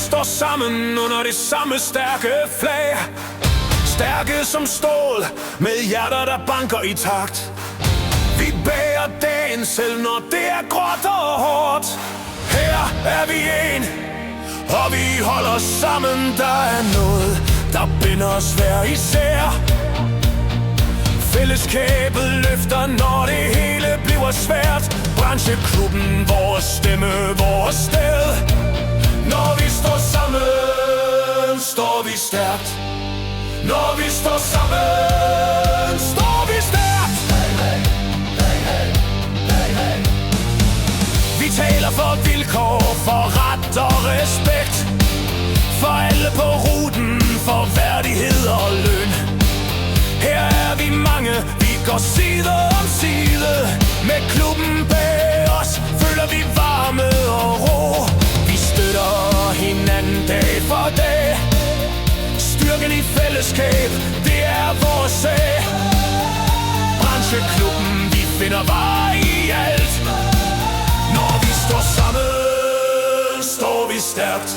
står sammen under det samme stærke flag. Stærke som stål, med hjerter der banker i takt. Vi bærer dagen selv når det er gråt og hårdt. Her er vi en, og vi holder sammen. Der er noget, der binder os hver især. Fællesskabet løfter, når det hele bliver svært. Brancheklubben, vores stemme, vores sted. Når vi står sammen, står vi stærkt. Når vi står sammen, står vi stærkt. Vi taler for vilkår, for ret og respekt. For alle på ruten, for værdighed og løn. Her er vi mange, vi går side om side. Med klubben bag os, føler vi varme og ro. Vi støtter hinanden dag for dag. Styrken i fællesskab, det er vores sag. Brancheklubben, vi finder vej i alt. Når vi står sammen, står vi stærkt.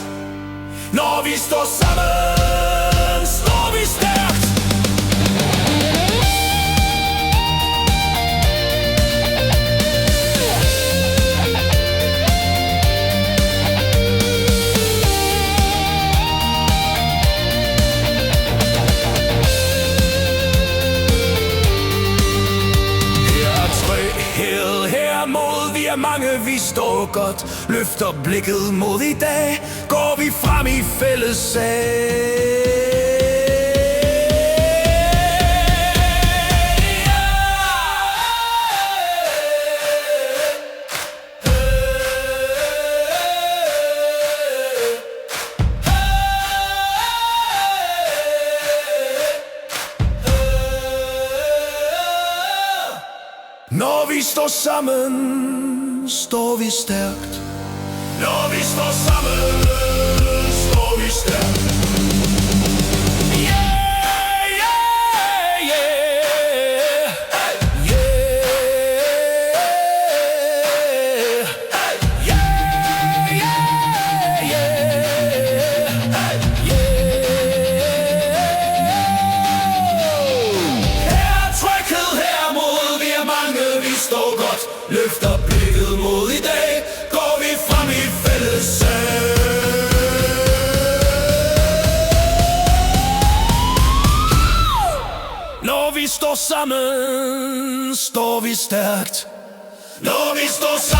Når vi står sammen, står vi stærkt. Mange vi står godt, løfter blikket mod i dag. Går vi frem i fælles sag. Når vi står sammen, står vi stærkt. Når vi står sammen, står vi stærkt. Yeah, yeah, yeah. Yeah, yeah, yeah, yeah. Her er tryghed, her mod, vi er mange, vi står godt. Løfter blikket mod i dag, går vi frem i fælles sag. Når vi står sammen, står vi stærkt. Når vi står sammen.